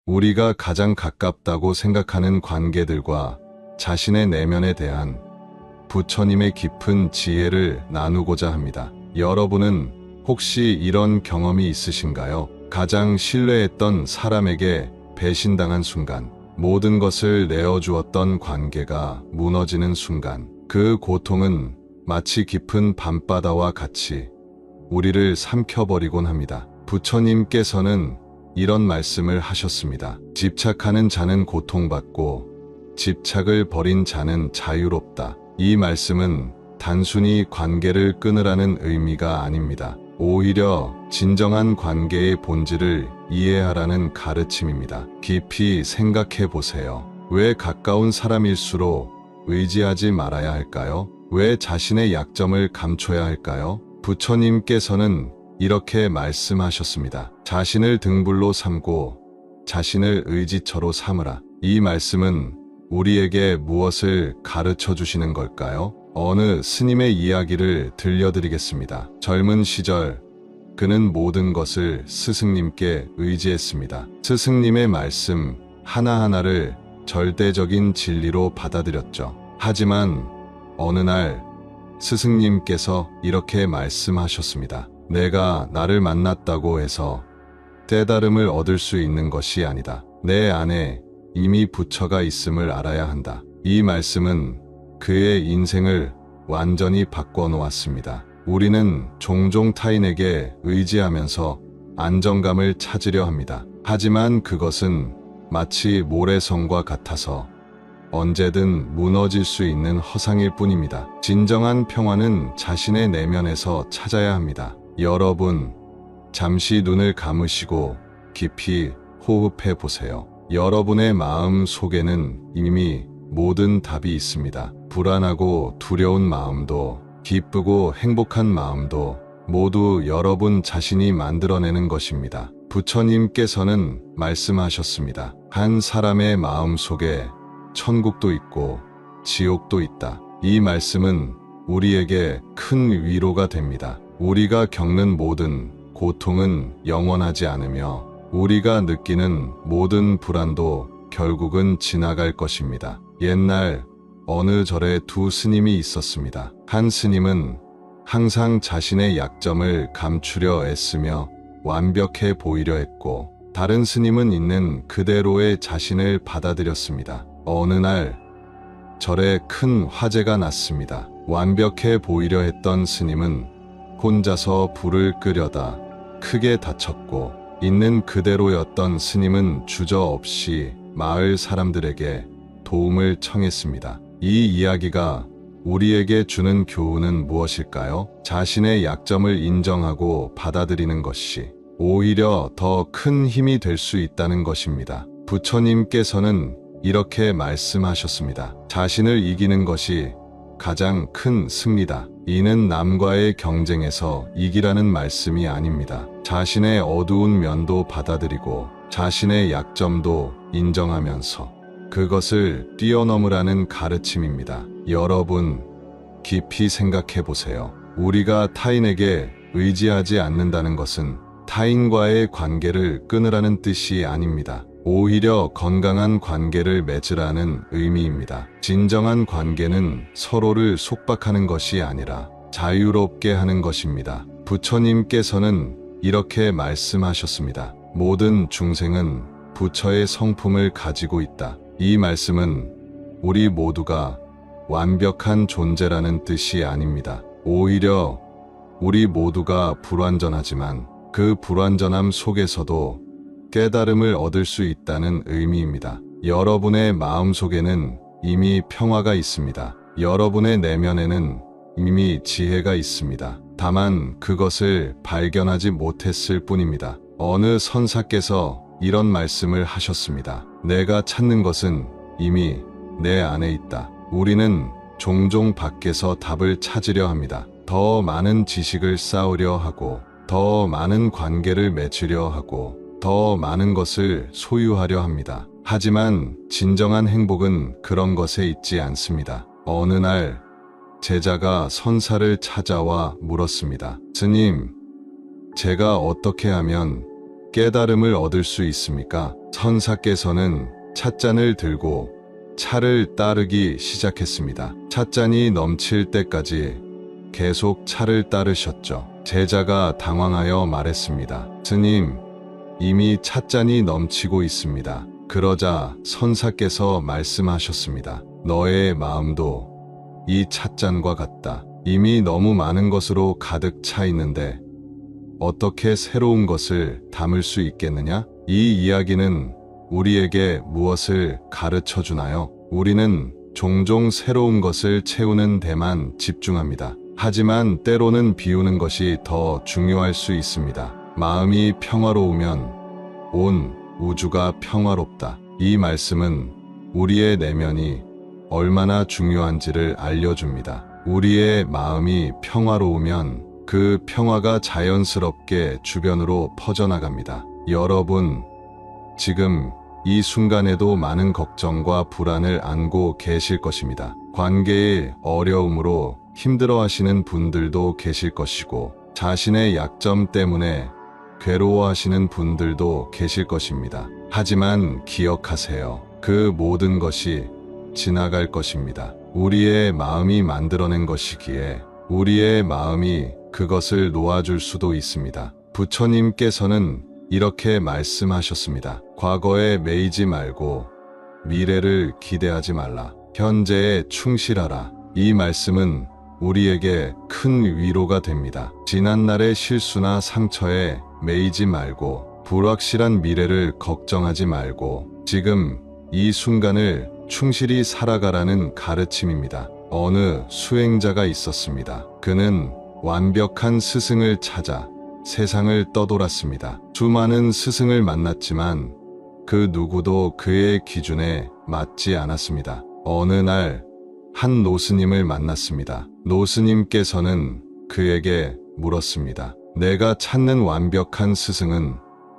우리가 가장 가깝다고 생각하는 관계들과 자신의 내면에 대한 부처님의 깊은 지혜를 나누고자 합니다. 여러분은 혹시 이런 경험이 있으신가요? 가장 신뢰했던 사람에게 배신당한 순간, 모든 것을 내어주었던 관계가 무너지는 순간, 그 고통은 마치 깊은 밤바다와 같이 우리를 삼켜버리곤 합니다. 부처님께서는 이런 말씀을 하셨습니다. 집착하는 자는 고통받고 집착을 버린 자는 자유롭다. 이 말씀은 단순히 관계를 끊으라는 의미가 아닙니다. 오히려 진정한 관계의 본질을 이해하라는 가르침입니다. 깊이 생각해 보세요. 왜 가까운 사람일수록 의지하지 말아야 할까요? 왜 자신의 약점을 감춰야 할까요? 부처님께서는 이렇게 말씀하셨습니다. 자신을 등불로 삼고 자신을 의지처로 삼으라. 이 말씀은 우리에게 무엇을 가르쳐 주시는 걸까요? 어느 스님의 이야기를 들려드리겠습니다. 젊은 시절 그는 모든 것을 스승님께 의지했습니다. 스승님의 말씀 하나하나를 절대적인 진리로 받아들였죠. 하지만 어느 날 스승님께서 이렇게 말씀하셨습니다. 내가 나를 만났다고 해서 깨달음을 얻을 수 있는 것이 아니다. 내 안에 이미 부처가 있음을 알아야 한다. 이 말씀은 그의 인생을 완전히 바꿔놓았습니다. 우리는 종종 타인에게 의지하면서 안정감을 찾으려 합니다. 하지만 그것은 마치 모래성과 같아서 언제든 무너질 수 있는 허상일 뿐입니다. 진정한 평화는 자신의 내면에서 찾아야 합니다. 여러분, 잠시 눈을 감으시고 깊이 호흡해 보세요. 여러분의 마음 속에는 이미 모든 답이 있습니다. 불안하고 두려운 마음도, 기쁘고 행복한 마음도 모두 여러분 자신이 만들어내는 것입니다. 부처님께서는 말씀하셨습니다. 한 사람의 마음 속에 천국도 있고 지옥도 있다. 이 말씀은 우리에게 큰 위로가 됩니다. 우리가 겪는 모든 고통은 영원하지 않으며 우리가 느끼는 모든 불안도 결국은 지나갈 것입니다. 옛날 어느 절에 두 스님이 있었습니다. 한 스님은 항상 자신의 약점을 감추려 애쓰며 완벽해 보이려 했고, 다른 스님은 있는 그대로의 자신을 받아들였습니다. 어느 날 절에 큰 화재가 났습니다. 완벽해 보이려 했던 스님은 혼자서 불을 끄려다 크게 다쳤고, 있는 그대로였던 스님은 주저없이 마을 사람들에게 도움을 청했습니다. 이 이야기가 우리에게 주는 교훈은 무엇일까요? 자신의 약점을 인정하고 받아들이는 것이 오히려 더 큰 힘이 될 수 있다는 것입니다. 부처님께서는 이렇게 말씀하셨습니다. 자신을 이기는 것이 가장 큰 승리다. 이는 남과의 경쟁에서 이기라는 말씀이 아닙니다. 자신의 어두운 면도 받아들이고 자신의 약점도 인정하면서 그것을 뛰어넘으라는 가르침입니다. 여러분, 깊이 생각해 보세요. 우리가 타인에게 의지하지 않는다는 것은 타인과의 관계를 끊으라는 뜻이 아닙니다. 오히려 건강한 관계를 맺으라는 의미입니다. 진정한 관계는 서로를 속박하는 것이 아니라 자유롭게 하는 것입니다. 부처님께서는 이렇게 말씀하셨습니다. 모든 중생은 부처의 성품을 가지고 있다. 이 말씀은 우리 모두가 완벽한 존재라는 뜻이 아닙니다. 오히려 우리 모두가 불완전하지만 그 불완전함 속에서도 깨달음을 얻을 수 있다는 의미입니다. 여러분의 마음속에는 이미 평화가 있습니다. 여러분의 내면에는 이미 지혜가 있습니다. 다만 그것을 발견하지 못했을 뿐입니다. 어느 선사께서 이런 말씀을 하셨습니다. 내가 찾는 것은 이미 내 안에 있다. 우리는 종종 밖에서 답을 찾으려 합니다. 더 많은 지식을 쌓으려 하고, 더 많은 관계를 맺으려 하고, 더 많은 것을 소유하려 합니다. 하지만 진정한 행복은 그런 것에 있지 않습니다. 어느 날 제자가 선사를 찾아와 물었습니다. 스님, 제가 어떻게 하면 깨달음을 얻을 수 있습니까? 선사께서는 찻잔을 들고 차를 따르기 시작했습니다. 찻잔이 넘칠 때까지 계속 차를 따르셨죠. 제자가 당황하여 말했습니다. 스님, 이미 찻잔이 넘치고 있습니다. 그러자 선사께서 말씀하셨습니다. 너의 마음도 이 찻잔과 같다. 이미 너무 많은 것으로 가득 차 있는데 어떻게 새로운 것을 담을 수 있겠느냐? 이 이야기는 우리에게 무엇을 가르쳐 주나요? 우리는 종종 새로운 것을 채우는 데만 집중합니다. 하지만 때로는 비우는 것이 더 중요할 수 있습니다. 마음이 평화로우면 온 우주가 평화롭다. 이 말씀은 우리의 내면이 얼마나 중요한지를 알려줍니다. 우리의 마음이 평화로우면 그 평화가 자연스럽게 주변으로 퍼져나갑니다. 여러분, 지금 이 순간에도 많은 걱정과 불안을 안고 계실 것입니다. 관계의 어려움으로 힘들어하시는 분들도 계실 것이고, 자신의 약점 때문에 괴로워하시는 분들도 계실 것입니다. 하지만 기억하세요. 그 모든 것이 지나갈 것입니다. 우리의 마음이 만들어낸 것이기에 우리의 마음이 그것을 놓아줄 수도 있습니다. 부처님께서는 이렇게 말씀하셨습니다. 과거에 매이지 말고 미래를 기대하지 말라. 현재에 충실하라. 이 말씀은 우리에게 큰 위로가 됩니다. 지난날의 실수나 상처에 매이지 말고 불확실한 미래를 걱정하지 말고 지금 이 순간을 충실히 살아가라는 가르침입니다. 어느 수행자가 있었습니다. 그는 완벽한 스승을 찾아 세상을 떠돌았습니다. 수많은 스승을 만났지만 그 누구도 그의 기준에 맞지 않았습니다. 어느 날 한 노스님을 만났습니다. 노스님께서는 그에게 물었습니다. 내가 찾는 완벽한 스승은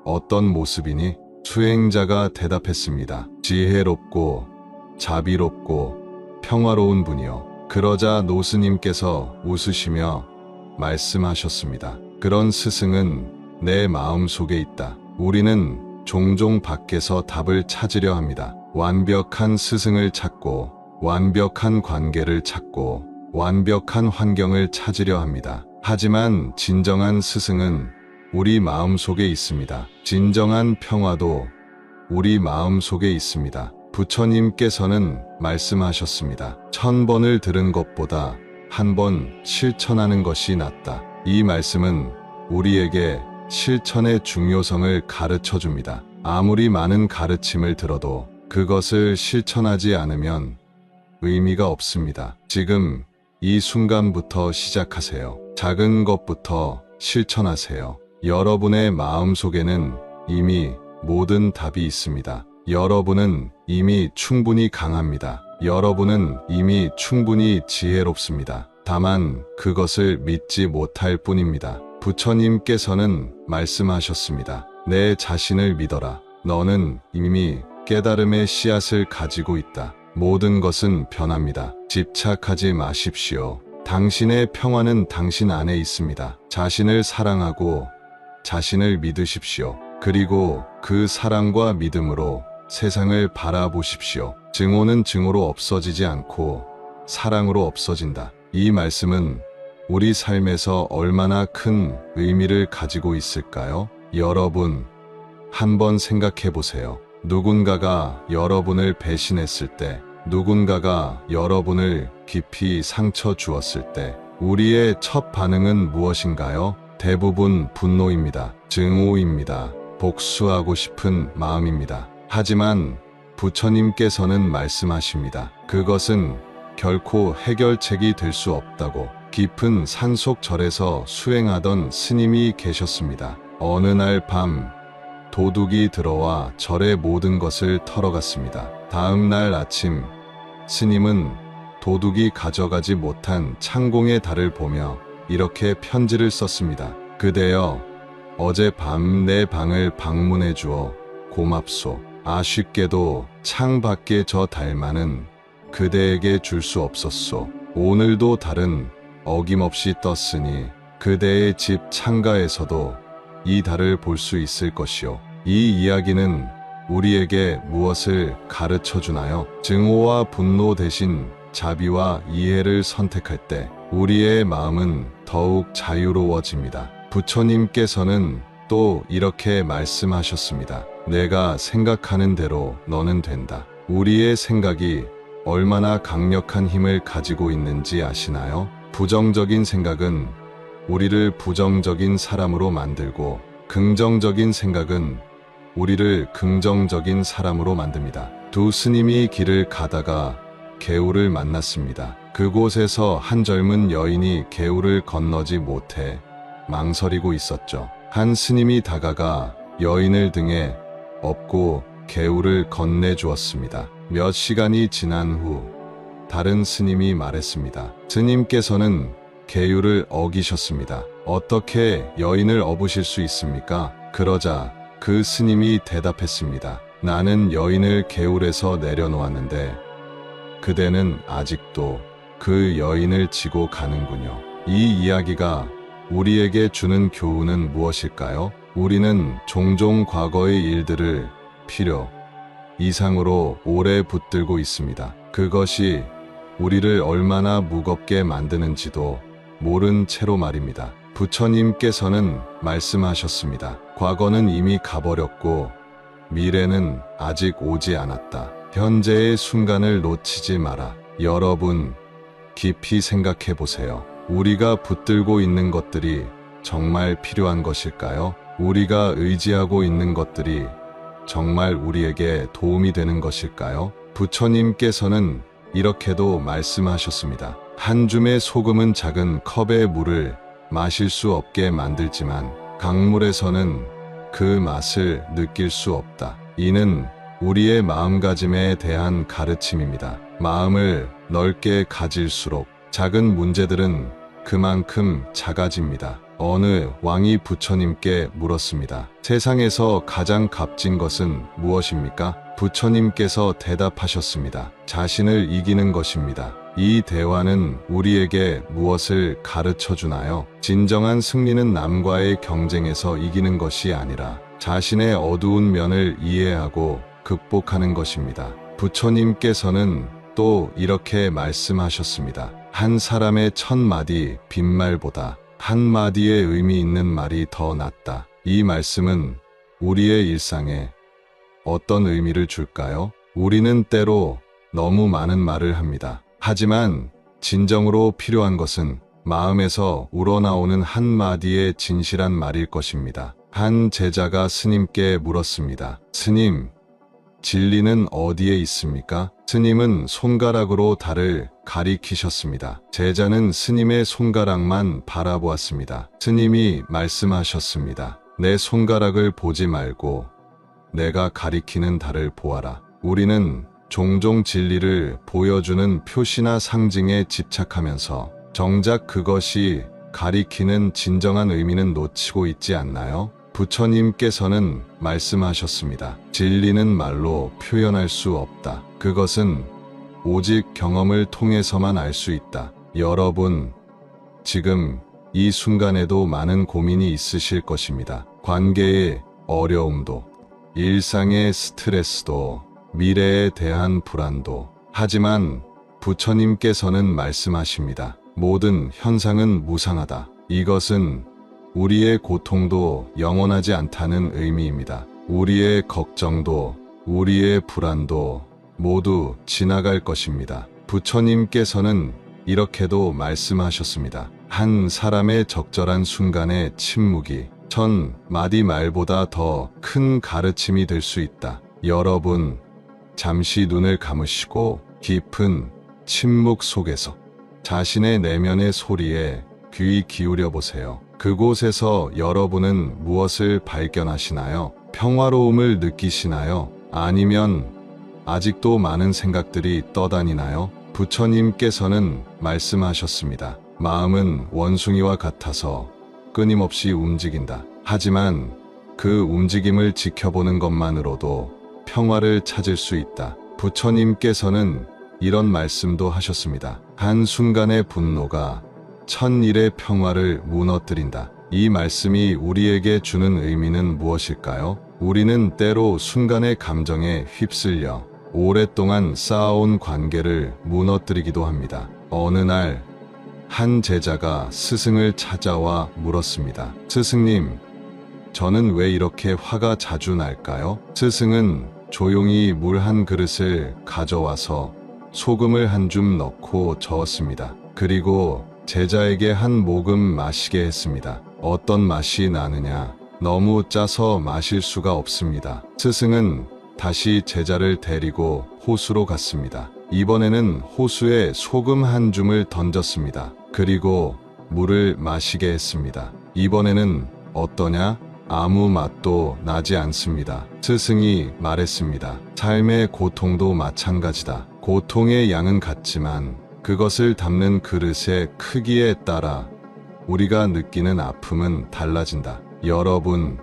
어떤 모습이니? 수행자가 대답했습니다. 지혜롭고 자비롭고 평화로운 분이요. 그러자 노스님께서 웃으시며 말씀하셨습니다. 그런 스승은 내 마음 속에 있다. 우리는 종종 밖에서 답을 찾으려 합니다. 완벽한 스승을 찾고 완벽한 관계를 찾고 완벽한 환경을 찾으려 합니다. 하지만 진정한 스승은 우리 마음 속에 있습니다. 진정한 평화도 우리 마음 속에 있습니다. 부처님께서는 말씀하셨습니다. 1000번을 들은 것보다 한 번 실천하는 것이 낫다. 이 말씀은 우리에게 실천의 중요성을 가르쳐 줍니다. 아무리 많은 가르침을 들어도 그것을 실천하지 않으면 의미가 없습니다. 지금 이 순간부터 시작하세요. 작은 것부터 실천하세요. 여러분의 마음 속에는 이미 모든 답이 있습니다. 여러분은 이미 충분히 강합니다. 여러분은 이미 충분히 지혜롭습니다. 다만 그것을 믿지 못할 뿐입니다. 부처님께서는 말씀하셨습니다. 내 자신을 믿어라. 너는 이미 깨달음의 씨앗을 가지고 있다. 모든 것은 변합니다. 집착하지 마십시오. 당신의 평화는 당신 안에 있습니다. 자신을 사랑하고 자신을 믿으십시오. 그리고 그 사랑과 믿음으로 세상을 바라보십시오. 증오는 증오로 없어지지 않고 사랑으로 없어진다. 이 말씀은 우리 삶에서 얼마나 큰 의미를 가지고 있을까요? 여러분, 한번 생각해 보세요. 누군가가 여러분을 배신했을 때, 누군가가 여러분을 깊이 상처 주었을 때, 우리의 첫 반응은 무엇인가요? 대부분 분노입니다. 증오입니다. 복수하고 싶은 마음입니다. 하지만 부처님께서는 말씀하십니다. 그것은 결코 해결책이 될 수 없다고. 깊은 산속 절에서 수행하던 스님이 계셨습니다. 어느 날 밤 도둑이 들어와 절의 모든 것을 털어갔습니다. 다음 날 아침 스님은 도둑이 가져가지 못한 창공의 달을 보며 이렇게 편지를 썼습니다. 그대여, 어젯밤 내 방을 방문해 주어 고맙소. 아쉽게도 창 밖에 저 달만은 그대에게 줄 수 없었소. 오늘도 달은 어김없이 떴으니 그대의 집 창가에서도 이 달을 볼 수 있을 것이요. 이 이야기는 우리에게 무엇을 가르쳐 주나요? 증오와 분노 대신 자비와 이해를 선택할 때 우리의 마음은 더욱 자유로워집니다. 부처님께서는 또 이렇게 말씀하셨습니다. 내가 생각하는 대로 너는 된다. 우리의 생각이 얼마나 강력한 힘을 가지고 있는지 아시나요? 부정적인 생각은 우리를 부정적인 사람으로 만들고 긍정적인 생각은 우리를 긍정적인 사람으로 만듭니다. 두 스님이 길을 가다가 개울을 만났습니다. 그곳에서 한 젊은 여인이 개울을 건너지 못해 망설이고 있었죠. 한 스님이 다가가 여인을 등에 업고 개울을 건네주었습니다. 몇 시간이 지난 후 다른 스님이 말했습니다. 스님께서는 계율을 어기셨습니다. 어떻게 여인을 업으실 수 있습니까? 그러자 그 스님이 대답했습니다. 나는 여인을 개울에서 내려놓았는데 그대는 아직도 그 여인을 지고 가는군요. 이 이야기가 우리에게 주는 교훈은 무엇일까요? 우리는 종종 과거의 일들을 필요 이상으로 오래 붙들고 있습니다. 그것이 우리를 얼마나 무겁게 만드는지도 모른 채로 말입니다. 부처님께서는 말씀하셨습니다. 과거는 이미 가버렸고 미래는 아직 오지 않았다. 현재의 순간을 놓치지 마라. 여러분, 깊이 생각해 보세요. 우리가 붙들고 있는 것들이 정말 필요한 것일까요? 우리가 의지하고 있는 것들이 정말 우리에게 도움이 되는 것일까요? 부처님께서는 이렇게도 말씀하셨습니다. 한 줌의 소금은 작은 컵의 물을 마실 수 없게 만들지만 강물에서는 그 맛을 느낄 수 없다. 이는 우리의 마음가짐에 대한 가르침입니다. 마음을 넓게 가질수록 작은 문제들은 그만큼 작아집니다. 어느 왕이 부처님께 물었습니다. 세상에서 가장 값진 것은 무엇입니까? 부처님께서 대답하셨습니다. 자신을 이기는 것입니다. 이 대화는 우리에게 무엇을 가르쳐 주나요? 진정한 승리는 남과의 경쟁에서 이기는 것이 아니라 자신의 어두운 면을 이해하고 극복하는 것입니다. 부처님께서는 또 이렇게 말씀하셨습니다. 한 사람의 1000마디 빈말보다 한 마디의 의미 있는 말이 더 낫다. 이 말씀은 우리의 일상에 어떤 의미를 줄까요? 우리는 때로 너무 많은 말을 합니다. 하지만 진정으로 필요한 것은 마음에서 우러나오는 한 마디의 진실한 말일 것입니다. 한 제자가 스님께 물었습니다. 스님, 진리는 어디에 있습니까? 스님은 손가락으로 달을 가리키셨습니다. 제자는 스님의 손가락만 바라보았습니다. 스님이 말씀하셨습니다. 내 손가락을 보지 말고 내가 가리키는 달을 보아라. 우리는 종종 진리를 보여주는 표시나 상징에 집착하면서 정작 그것이 가리키는 진정한 의미는 놓치고 있지 않나요? 부처님께서는 말씀하셨습니다. 진리는 말로 표현할 수 없다. 그것은 오직 경험을 통해서만 알 수 있다. 여러분, 지금 이 순간에도 많은 고민이 있으실 것입니다. 관계의 어려움도, 일상의 스트레스도, 미래에 대한 불안도. 하지만 부처님께서는 말씀하십니다. 모든 현상은 무상하다. 이것은 우리의 고통도 영원하지 않다는 의미입니다. 우리의 걱정도, 우리의 불안도 모두 지나갈 것입니다. 부처님께서는 이렇게도 말씀하셨습니다. 한 사람의 적절한 순간의 침묵이 1000마디 말보다 더 큰 가르침이 될 수 있다. 여러분, 잠시 눈을 감으시고 깊은 침묵 속에서 자신의 내면의 소리에 귀 기울여 보세요. 그곳에서 여러분은 무엇을 발견하시나요? 평화로움을 느끼시나요? 아니면 아직도 많은 생각들이 떠다니나요? 부처님께서는 말씀하셨습니다. 마음은 원숭이와 같아서 끊임없이 움직인다. 하지만 그 움직임을 지켜보는 것만으로도 평화를 찾을 수 있다. 부처님께서는 이런 말씀도 하셨습니다. 한순간의 분노가 천일의 평화를 무너뜨린다. 이 말씀이 우리에게 주는 의미는 무엇일까요? 우리는 때로 순간의 감정에 휩쓸려 오랫동안 쌓아온 관계를 무너뜨리기도 합니다. 어느 날 한 제자가 스승을 찾아와 물었습니다. 스승님, 저는 왜 이렇게 화가 자주 날까요? 스승은 조용히 물 한 그릇을 가져와서 소금을 한 줌 넣고 저었습니다. 그리고 제자에게 한 모금 마시게 했습니다. 어떤 맛이 나느냐? 너무 짜서 마실 수가 없습니다. 스승은 다시 제자를 데리고 호수로 갔습니다. 이번에는 호수에 소금 한 줌을 던졌습니다. 그리고 물을 마시게 했습니다. 이번에는 어떠냐? 아무 맛도 나지 않습니다. 스승이 말했습니다. 삶의 고통도 마찬가지다. 고통의 양은 같지만 그것을 담는 그릇의 크기에 따라 우리가 느끼는 아픔은 달라진다. 여러분,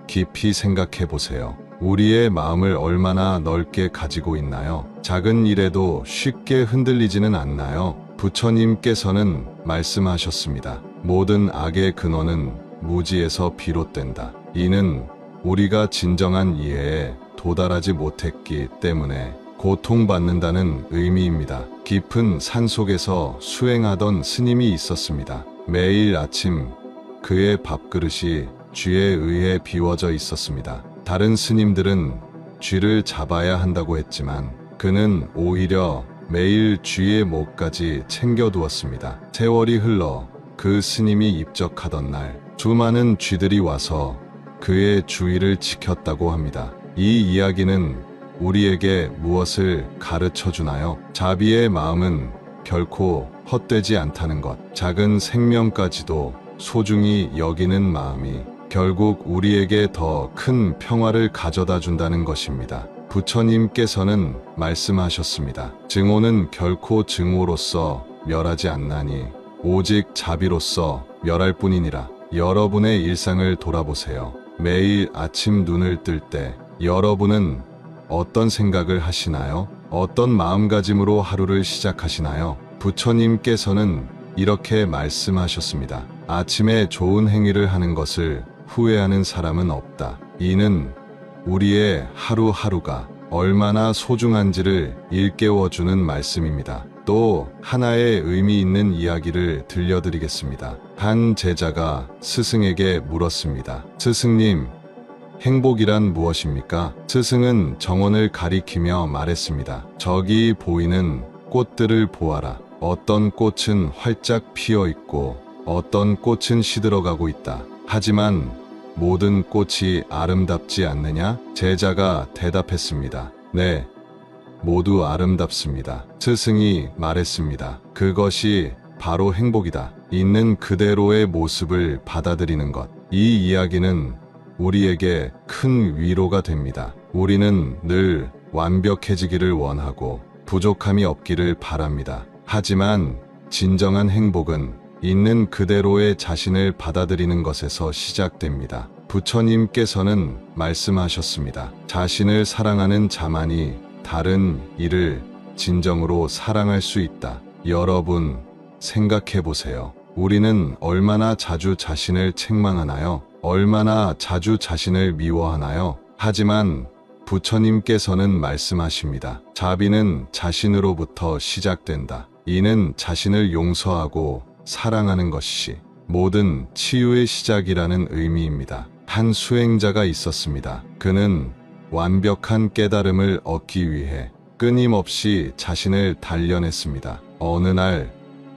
깊이 생각해 보세요. 우리의 마음을 얼마나 넓게 가지고 있나요? 작은 일에도 쉽게 흔들리지는 않나요? 부처님께서는 말씀하셨습니다. 모든 악의 근원은 무지에서 비롯된다. 이는 우리가 진정한 이해에 도달하지 못했기 때문에 고통받는다는 의미입니다. 깊은 산속에서 수행하던 스님이 있었습니다. 매일 아침 그의 밥그릇이 쥐에 의해 비워져 있었습니다. 다른 스님들은 쥐를 잡아야 한다고 했지만 그는 오히려 매일 쥐의 목까지 챙겨두었습니다. 세월이 흘러 그 스님이 입적하던 날 수많은 쥐들이 와서 그의 주위를 지켰다고 합니다. 이 이야기는 우리에게 무엇을 가르쳐 주나요? 자비의 마음은 결코 헛되지 않다는 것. 작은 생명까지도 소중히 여기는 마음이 결국 우리에게 더 큰 평화를 가져다 준다는 것입니다. 부처님께서는 말씀하셨습니다. 증오는 결코 증오로서 멸하지 않나니 오직 자비로서 멸할 뿐이니라. 여러분의 일상을 돌아보세요. 매일 아침 눈을 뜰 때 여러분은 어떤 생각을 하시나요? 어떤 마음가짐으로 하루를 시작하시나요? 부처님께서는 이렇게 말씀하셨습니다. 아침에 좋은 행위를 하는 것을 후회하는 사람은 없다. 이는 우리의 하루하루가 얼마나 소중한지를 일깨워주는 말씀입니다. 또 하나의 의미 있는 이야기를 들려드리겠습니다. 한 제자가 스승에게 물었습니다. 스승님, 행복이란 무엇입니까? 스승은 정원을 가리키며 말했습니다. 저기 보이는 꽃들을 보아라. 어떤 꽃은 활짝 피어 있고 어떤 꽃은 시들어가고 있다. 하지만 모든 꽃이 아름답지 않느냐? 제자가 대답했습니다. 네, 모두 아름답습니다. 스승이 말했습니다. 그것이 바로 행복이다. 있는 그대로의 모습을 받아들이는 것. 이 이야기는 우리에게 큰 위로가 됩니다. 우리는 늘 완벽해지기를 원하고 부족함이 없기를 바랍니다. 하지만 진정한 행복은 있는 그대로의 자신을 받아들이는 것에서 시작됩니다. 부처님께서는 말씀하셨습니다. 자신을 사랑하는 자만이 다른 이를 진정으로 사랑할 수 있다. 여러분, 생각해 보세요. 우리는 얼마나 자주 자신을 책망하나요? 얼마나 자주 자신을 미워하나요? 하지만 부처님께서는 말씀하십니다. 자비는 자신으로부터 시작된다. 이는 자신을 용서하고 사랑하는 것이 모든 치유의 시작이라는 의미입니다. 한 수행자가 있었습니다. 그는 완벽한 깨달음을 얻기 위해 끊임없이 자신을 단련했습니다. 어느 날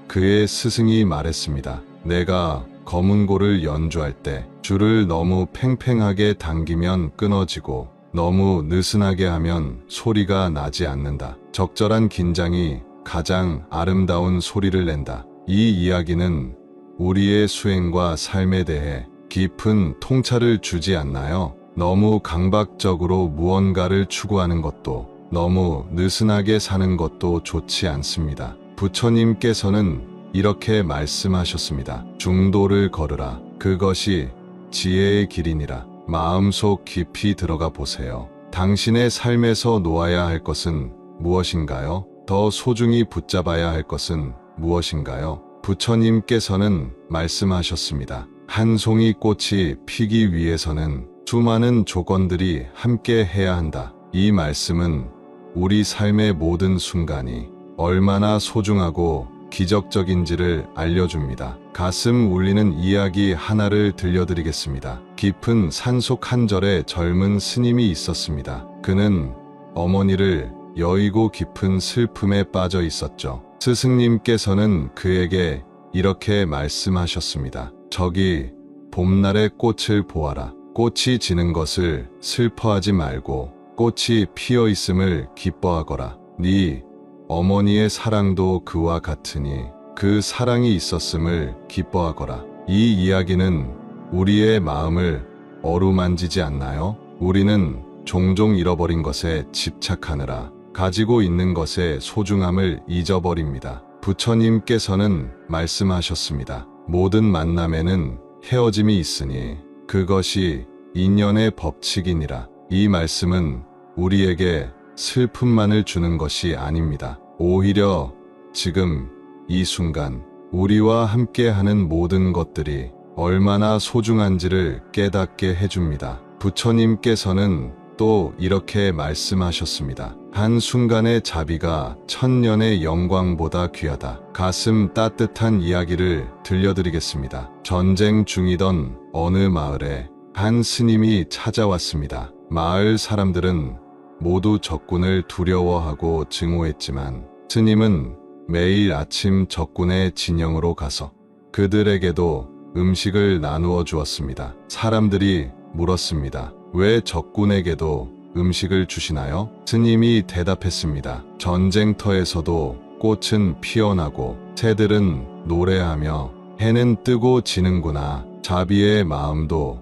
그의 스승이 말했습니다. 내가 검은고를 연주할 때 줄을 너무 팽팽하게 당기면 끊어지고 너무 느슨하게 하면 소리가 나지 않는다. 적절한 긴장이 가장 아름다운 소리를 낸다. 이 이야기는 우리의 수행과 삶에 대해 깊은 통찰을 주지 않나요? 너무 강박적으로 무언가를 추구하는 것도 너무 느슨하게 사는 것도 좋지 않습니다. 부처님께서는 이렇게 말씀하셨습니다. 중도를 걸으라. 그것이 지혜의 길이니라. 마음속 깊이 들어가 보세요. 당신의 삶에서 놓아야 할 것은 무엇인가요? 더 소중히 붙잡아야 할 것은 무엇인가요? 부처님께서는 말씀하셨습니다. 한 송이 꽃이 피기 위해서는 수많은 조건들이 함께 해야 한다. 이 말씀은 우리 삶의 모든 순간이 얼마나 소중하고 기적적인지를 알려줍니다. 가슴 울리는 이야기 하나를 들려드리겠습니다. 깊은 산속 한 절에 젊은 스님이 있었습니다. 그는 어머니를 여의고 깊은 슬픔에 빠져 있었죠. 스승님께서는 그에게 이렇게 말씀하셨습니다. 저기 봄날의 꽃을 보아라. 꽃이 지는 것을 슬퍼하지 말고 꽃이 피어 있음을 기뻐하거라. 네 어머니의 사랑도 그와 같으니 그 사랑이 있었음을 기뻐하거라. 이 이야기는 우리의 마음을 어루만지지 않나요? 우리는 종종 잃어버린 것에 집착하느라 가지고 있는 것의 소중함을 잊어버립니다. 부처님께서는 말씀하셨습니다. 모든 만남에는 헤어짐이 있으니 그것이 인연의 법칙이니라. 이 말씀은 우리에게 슬픔만을 주는 것이 아닙니다. 오히려 지금 이 순간 우리와 함께하는 모든 것들이 얼마나 소중한지를 깨닫게 해줍니다. 부처님께서는 또 이렇게 말씀하셨습니다. 한순간의 자비가 천년의 영광보다 귀하다. 가슴 따뜻한 이야기를 들려드리겠습니다. 전쟁 중이던 어느 마을에 한 스님이 찾아왔습니다. 마을 사람들은 모두 적군을 두려워하고 증오했지만 스님은 매일 아침 적군의 진영으로 가서 그들에게도 음식을 나누어 주었습니다. 사람들이 물었습니다. 왜 적군에게도 음식을 주시나요? 스님이 대답했습니다. 전쟁터에서도 꽃은 피어나고 새들은 노래하며 해는 뜨고 지는구나. 자비의 마음도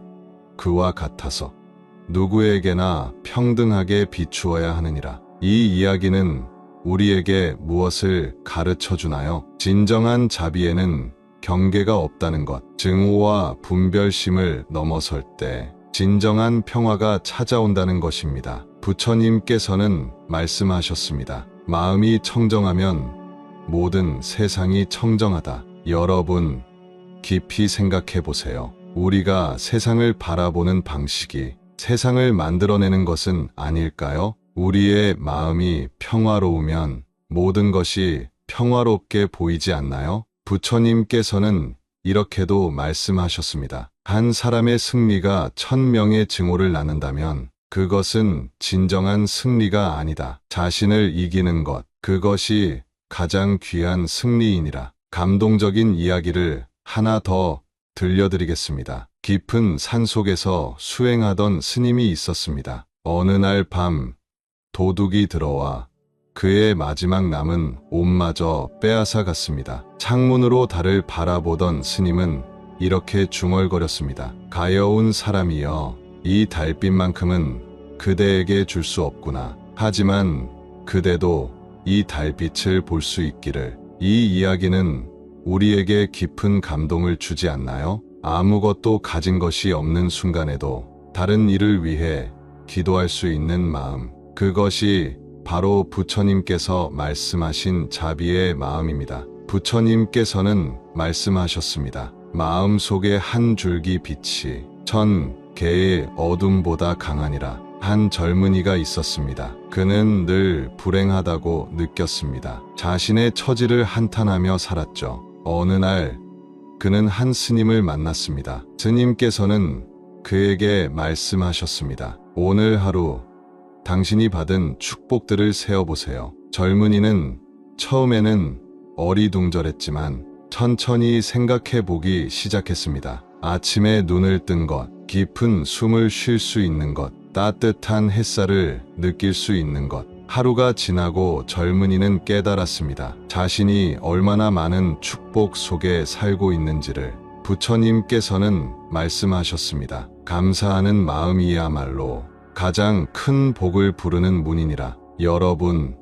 그와 같아서 누구에게나 평등하게 비추어야 하느니라. 이 이야기는 우리에게 무엇을 가르쳐 주나요? 진정한 자비에는 경계가 없다는 것, 증오와 분별심을 넘어설 때 진정한 평화가 찾아온다는 것입니다. 부처님께서는 말씀하셨습니다. 마음이 청정하면 모든 세상이 청정하다. 여러분, 깊이 생각해 보세요. 우리가 세상을 바라보는 방식이 세상을 만들어내는 것은 아닐까요? 우리의 마음이 평화로우면 모든 것이 평화롭게 보이지 않나요? 부처님께서는 이렇게도 말씀하셨습니다. 한 사람의 승리가 1000명의 증오를 낳는다면 그것은 진정한 승리가 아니다. 자신을 이기는 것, 그것이 가장 귀한 승리이니라. 감동적인 이야기를 하나 더 들려드리겠습니다. 깊은 산속에서 수행하던 스님이 있었습니다. 어느 날 밤 도둑이 들어와 그의 마지막 남은 옷마저 빼앗아 갔습니다. 창문으로 달을 바라보던 스님은 이렇게 중얼거렸습니다. 가여운 사람이여, 이 달빛만큼은 그대에게 줄 수 없구나. 하지만 그대도 이 달빛을 볼 수 있기를. 이 이야기는 우리에게 깊은 감동을 주지 않나요? 아무것도 가진 것이 없는 순간에도 다른 이를 위해 기도할 수 있는 마음, 그것이 바로 부처님께서 말씀하신 자비의 마음입니다. 부처님께서는 말씀하셨습니다. 마음 속에 한 줄기 빛이 1000개의 어둠보다 강하니라. 한 젊은이가 있었습니다. 그는 늘 불행하다고 느꼈습니다. 자신의 처지를 한탄하며 살았죠. 어느 날 그는 한 스님을 만났습니다. 스님께서는 그에게 말씀하셨습니다. 오늘 하루 당신이 받은 축복들을 세어보세요. 젊은이는 처음에는 어리둥절했지만 천천히 생각해보기 시작했습니다. 아침에 눈을 뜬 것, 깊은 숨을 쉴 수 있는 것, 따뜻한 햇살을 느낄 수 있는 것. 하루가 지나고 젊은이는 깨달았습니다. 자신이 얼마나 많은 축복 속에 살고 있는지를. 부처님께서는 말씀하셨습니다. 감사하는 마음이야말로 가장 큰 복을 부르는 문이니라. 여러분,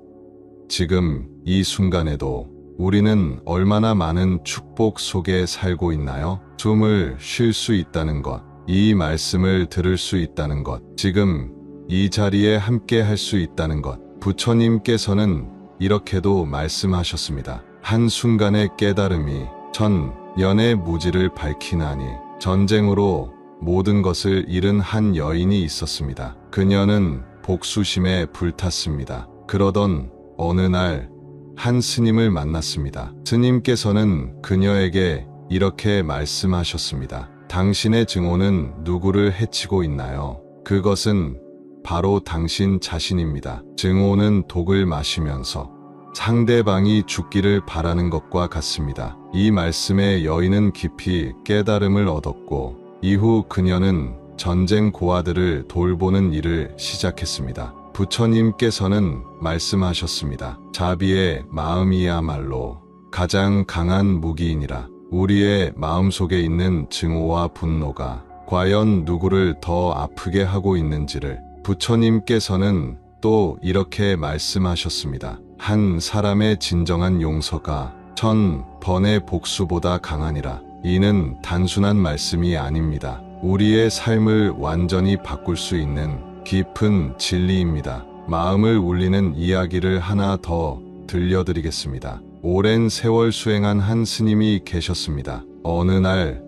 지금 이 순간에도 우리는 얼마나 많은 축복 속에 살고 있나요? 숨을 쉴 수 있다는 것, 이 말씀을 들을 수 있다는 것, 지금 이 자리에 함께 할 수 있다는 것. 부처님께서는 이렇게도 말씀하셨습니다. 한순간의 깨달음이 천년의 무지를 밝히나니 전쟁으로 모든 것을 잃은 한 여인이 있었습니다. 그녀는 복수심에 불탔습니다. 그러던 어느 날 한 스님을 만났습니다. 스님께서는 그녀에게 이렇게 말씀하셨습니다. 당신의 증오는 누구를 해치고 있나요? 그것은 바로 당신 자신입니다. 증오는 독을 마시면서 상대방이 죽기를 바라는 것과 같습니다. 이 말씀에 여인은 깊이 깨달음을 얻었고 이후 그녀는 전쟁 고아들을 돌보는 일을 시작했습니다. 부처님께서는 말씀하셨습니다. 자비의 마음이야말로 가장 강한 무기이니라. 우리의 마음속에 있는 증오와 분노가 과연 누구를 더 아프게 하고 있는지를 부처님께서는 또 이렇게 말씀하셨습니다. 한 사람의 진정한 용서가 1000번의 복수보다 강하니라. 이는 단순한 말씀이 아닙니다. 우리의 삶을 완전히 바꿀 수 있는 깊은 진리입니다. 마음을 울리는 이야기를 하나 더 들려드리겠습니다. 오랜 세월 수행한 한 스님이 계셨습니다. 어느 날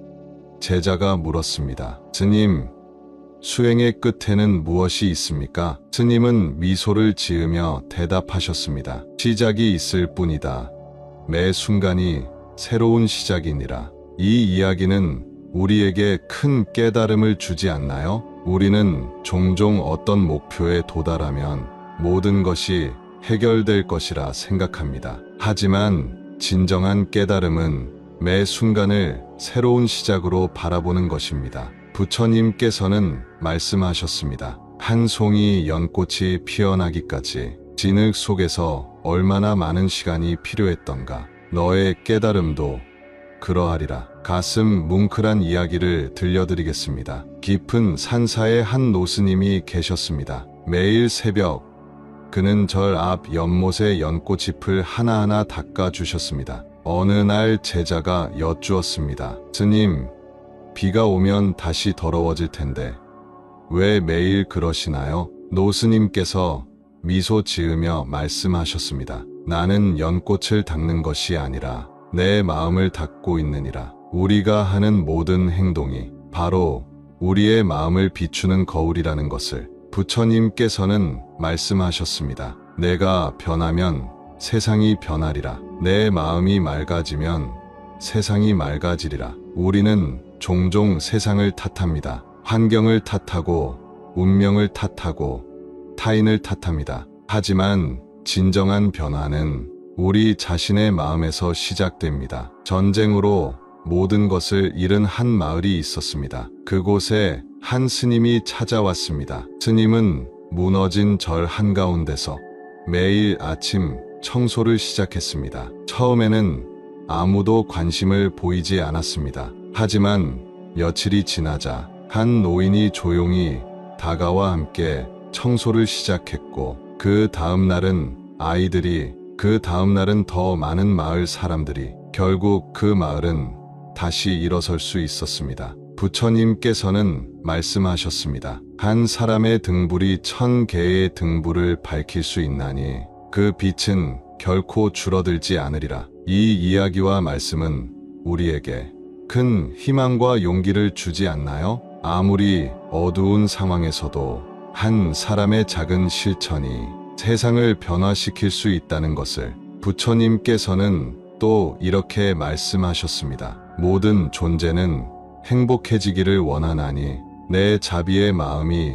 제자가 물었습니다. 스님, 수행의 끝에는 무엇이 있습니까? 스님은 미소를 지으며 대답하셨습니다. 시작이 있을 뿐이다. 매 순간이 새로운 시작이니라. 이 이야기는 우리에게 큰 깨달음을 주지 않나요? 우리는 종종 어떤 목표에 도달하면 모든 것이 해결될 것이라 생각합니다. 하지만 진정한 깨달음은 매 순간을 새로운 시작으로 바라보는 것입니다. 부처님께서는 말씀하셨습니다. 한 송이 연꽃이 피어나기까지 진흙 속에서 얼마나 많은 시간이 필요했던가. 너의 깨달음도 그러하리라. 가슴 뭉클한 이야기를 들려드리겠습니다. 깊은 산사에 한 노스님이 계셨습니다. 매일 새벽 그는 절 앞 연못의 연꽃잎을 하나하나 닦아주셨습니다. 어느 날 제자가 여쭈었습니다. 스님, 비가 오면 다시 더러워질 텐데 왜 매일 그러시나요? 노스님께서 미소 지으며 말씀하셨습니다. 나는 연꽃을 닦는 것이 아니라 내 마음을 닦고 있느니라. 우리가 하는 모든 행동이 바로 우리의 마음을 비추는 거울이라는 것을 부처님께서는 말씀하셨습니다. 내가 변하면 세상이 변하리라. 내 마음이 맑아지면 세상이 맑아지리라. 우리는 종종 세상을 탓합니다. 환경을 탓하고 운명을 탓하고 타인을 탓합니다. 하지만 진정한 변화는 우리 자신의 마음에서 시작됩니다. 전쟁으로 모든 것을 잃은 한 마을이 있었습니다. 그곳에 한 스님이 찾아왔습니다. 스님은 무너진 절 한가운데서 매일 아침 청소를 시작했습니다. 처음에는 아무도 관심을 보이지 않았습니다. 하지만 며칠이 지나자 한 노인이 조용히 다가와 함께 청소를 시작했고 그 다음 날은 아이들이 그 다음 날은 더 많은 마을 사람들이 결국 그 마을은 다시 일어설 수 있었습니다. 부처님께서는 말씀하셨습니다. 한 사람의 등불이 1000개의 등불을 밝힐 수 있나니 그 빛은 결코 줄어들지 않으리라. 이 이야기와 말씀은 우리에게 큰 희망과 용기를 주지 않나요? 아무리 어두운 상황에서도 한 사람의 작은 실천이 세상을 변화시킬 수 있다는 것을 부처님께서는 또 이렇게 말씀하셨습니다. 모든 존재는 행복해지기를 원하나니 내 자비의 마음이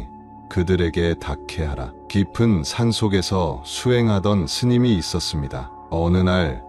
그들에게 닿게 하라. 깊은 산속에서 수행하던 스님이 있었습니다. 어느 날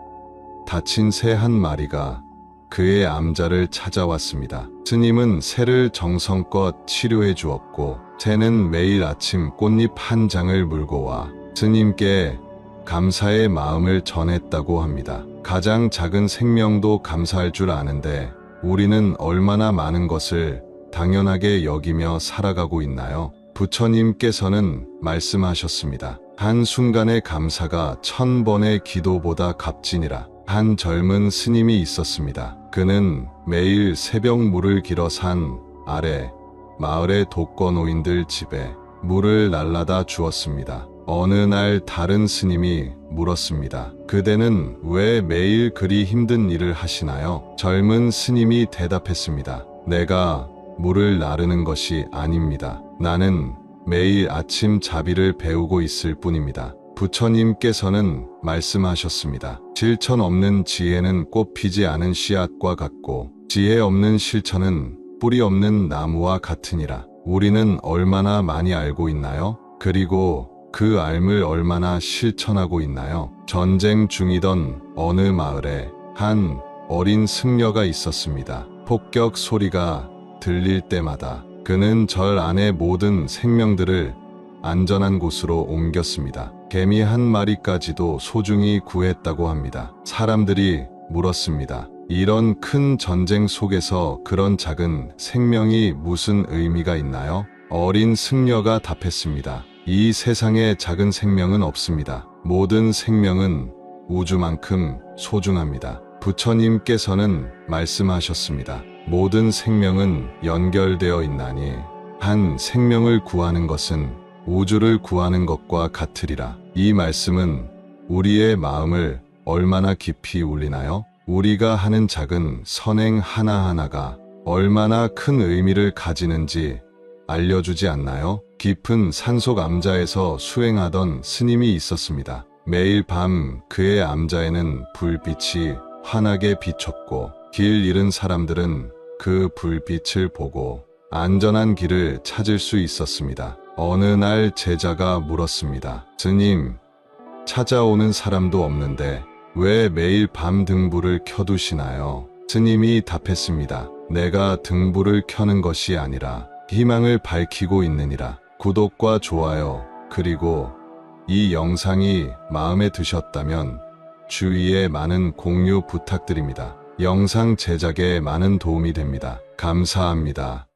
다친 새 한 마리가 그의 암자를 찾아왔습니다. 스님은 새를 정성껏 치료해 주었고 새는 매일 아침 꽃잎 한 장을 물고 와 스님께 감사의 마음을 전했다고 합니다. 가장 작은 생명도 감사할 줄 아는데 우리는 얼마나 많은 것을 당연하게 여기며 살아가고 있나요? 부처님께서는 말씀하셨습니다. 한순간의 감사가 1000번의 기도보다 값지니라. 한 젊은 스님이 있었습니다. 그는 매일 새벽 물을 길어 산 아래 마을의 독거노인들 집에 물을 날라다 주었습니다. 어느 날 다른 스님이 물었습니다. 그대는 왜 매일 그리 힘든 일을 하시나요? 젊은 스님이 대답했습니다. 내가 물을 나르는 것이 아닙니다. 나는 매일 아침 자비를 배우고 있을 뿐입니다. 부처님께서는 말씀하셨습니다. 실천 없는 지혜는 꽃 피지 않은 씨앗과 같고 지혜 없는 실천은 뿌리 없는 나무와 같으니라. 우리는 얼마나 많이 알고 있나요? 그리고 그 알을 얼마나 실천하고 있나요? 전쟁 중이던 어느 마을에 한 어린 승려가 있었습니다. 폭격 소리가 들릴 때마다 그는 절 안의 모든 생명들을 안전한 곳으로 옮겼습니다. 개미 한 마리까지도 소중히 구했다고 합니다. 사람들이 물었습니다. 이런 큰 전쟁 속에서 그런 작은 생명이 무슨 의미가 있나요? 어린 승려가 답했습니다. 이 세상에 작은 생명은 없습니다. 모든 생명은 우주만큼 소중합니다. 부처님께서는 말씀하셨습니다. 모든 생명은 연결되어 있나니 한 생명을 구하는 것은 우주를 구하는 것과 같으리라. 이 말씀은 우리의 마음을 얼마나 깊이 울리나요? 우리가 하는 작은 선행 하나하나가 얼마나 큰 의미를 가지는지 알려주지 않나요? 깊은 산속 암자에서 수행하던 스님이 있었습니다. 매일 밤 그의 암자에는 불빛이 환하게 비쳤고 길 잃은 사람들은 그 불빛을 보고 안전한 길을 찾을 수 있었습니다. 어느 날 제자가 물었습니다. 스님, 찾아오는 사람도 없는데 왜 매일 밤 등불을 켜두시나요? 스님이 답했습니다. 내가 등불을 켜는 것이 아니라 희망을 밝히고 있느니라. 구독과 좋아요, 그리고 이 영상이 마음에 드셨다면 주위에 많은 공유 부탁드립니다. 영상 제작에 많은 도움이 됩니다. 감사합니다.